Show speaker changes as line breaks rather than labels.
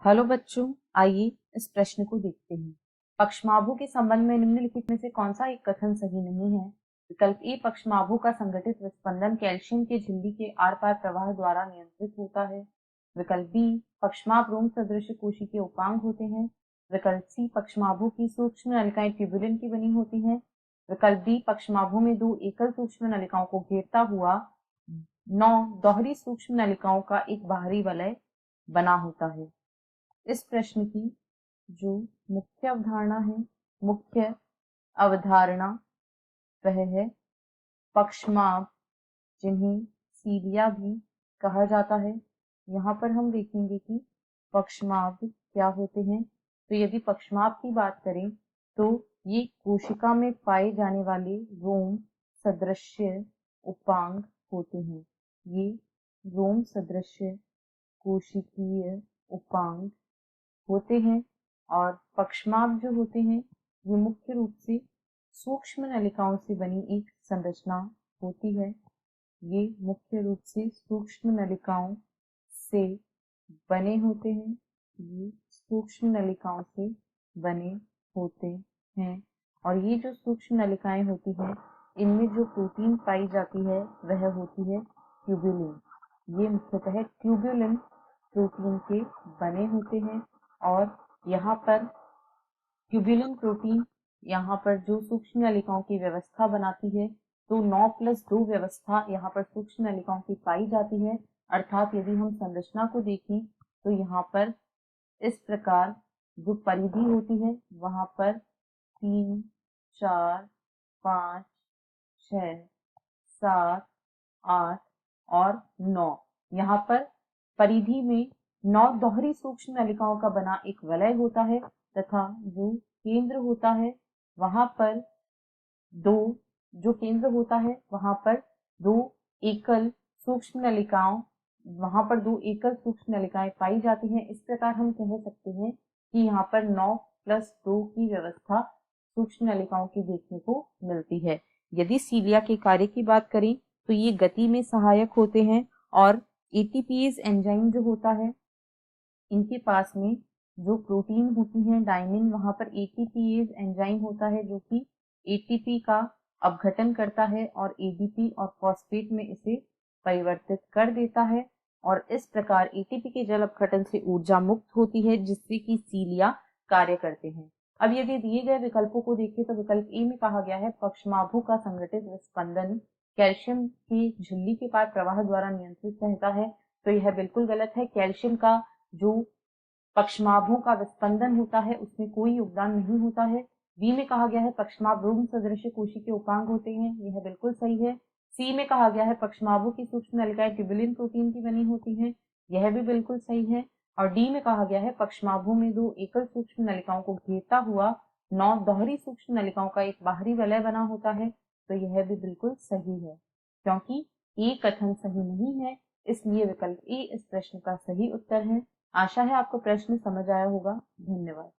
Hello बच्चों, आइए इस प्रश्न को देखते हैं। पक्षमाभु के संबंध में निम्नलिखित में से कौन सा एक कथन सही नहीं है? विकल्प ए, पक्षमाभु का संघटित विस्पंदन कैल्शियम के झिल्ली के आर पार प्रवाह द्वारा नियंत्रित होता है। विकल्प बी, पक्षमाभ रोम सदृश कोशिकीय उपांग होते हैं। विकल्प सी, पक्षमाभु की सूक्ष्म नलिकाएं ट्यूबुलिन की बनी होती हैं। विकल्प डी, पक्षमाभु में दो एकल सूक्ष्म नलिकाओं को घेरता हुआ 9 दोहरी सूक्ष्म नलिकाओं का एक बाहरी वलय बना होता है। इस प्रश्न की जो मुख्य अवधारणा वह है पक्षमाभ, जिन्हें सीलिया भी कहा जाता है। यहाँ पर हम देखेंगे कि पक्षमाभ क्या होते हैं। तो यदि पक्षमाभ की बात करें तो ये कोशिका में पाए जाने वाले रोम सदृश उपांग होते हैं। ये रोम सदृश कोशिकीय उपांग होते हैं और पक्षमाभ जो होते हैं ये मुख्य रूप से सूक्ष्म नलिकाओं से बनी एक संरचना होती है। ये मुख्य रूप से सूक्ष्म नलिकाओं से बने होते हैं। ये सूक्ष्म नलिकाओं से बने होते हैं और ये जो सूक्ष्म नलिकाएं होती हैं इनमें जो प्रोटीन पाई जाती है वह होती है ट्यूबुलिन। ये मुख्यतः ट्यूबुलिन प्रोटीन के बने होते हैं और यहाँ पर ट्यूबुलिन प्रोटीन यहाँ पर जो सूक्ष्म नलिकाओं की व्यवस्था बनाती है, तो 9+2 व्यवस्था यहाँ पर सूक्ष्म नलिकाओं की पाई जाती है। अर्थात यदि हम संरचना को देखें तो यहाँ पर इस प्रकार जो परिधि होती है वहां पर 3, 4, 5, 6, 7, 8 और 9 यहाँ पर परिधि में 9 दोहरी सूक्ष्म नलिकाओं का बना एक वलय होता है तथा जो केंद्र होता है वहां पर दो जो केंद्र होता है वहां पर दो एकल सूक्ष्म नलिकाओं वहां पर दो एकल सूक्ष्म नलिकाएं पाई जाती हैं। इस प्रकार हम कह सकते हैं कि यहाँ पर 9+2 की व्यवस्था सूक्ष्म नलिकाओं की देखने को मिलती है। यदि सीलिया के कार्य की बात करें तो ये गति में सहायक होते हैं और एटीपीज एंजाइम जो होता है इनके पास में जो प्रोटीन होती है डायमिन, वहां पर एटीपीज एंजाइम होता है जो कि एटीपी का अपघटन करता है और एडीपी और फॉस्फेट में इसे परिवर्तित कर देता है और इस प्रकार एटीपी के जल अपघटन से ऊर्जा मुक्त होती है जिससे कि सीलिया कार्य करते हैं। अब यदि दिए गए विकल्पों को देखें तो विकल्प ए में कहा गया है पक्षमाभु का संगठित विस्पंदन कैल्शियम की झिल्ली के पार प्रवाह द्वारा नियंत्रित रहता है, तो यह बिल्कुल गलत है। कैल्शियम का जो पक्षमाभों का विस्पंदन होता है उसमें कोई योगदान नहीं होता है। बी में कहा गया है पक्षमाभ रोम सदृश कोशिकीय उपांग होते हैं, यह बिल्कुल सही है। सी में कहा गया है पक्षमाभों की सूक्ष्म नलिकाएं ट्यूबुलिन प्रोटीन की बनी होती हैं, यह भी बिल्कुल सही है। और डी में कहा गया है पक्षमाभों में दो एकल सूक्ष्म नलिकाओं को घेरता हुआ 9 दोहरी सूक्ष्म नलिकाओं का एक बाहरी वलय बना होता है, तो यह भी बिल्कुल सही है। क्योंकि ए कथन सही नहीं है इसलिए विकल्प ए इस प्रश्न का सही उत्तर है। आशा है आपको प्रश्न समझ आया होगा। धन्यवाद।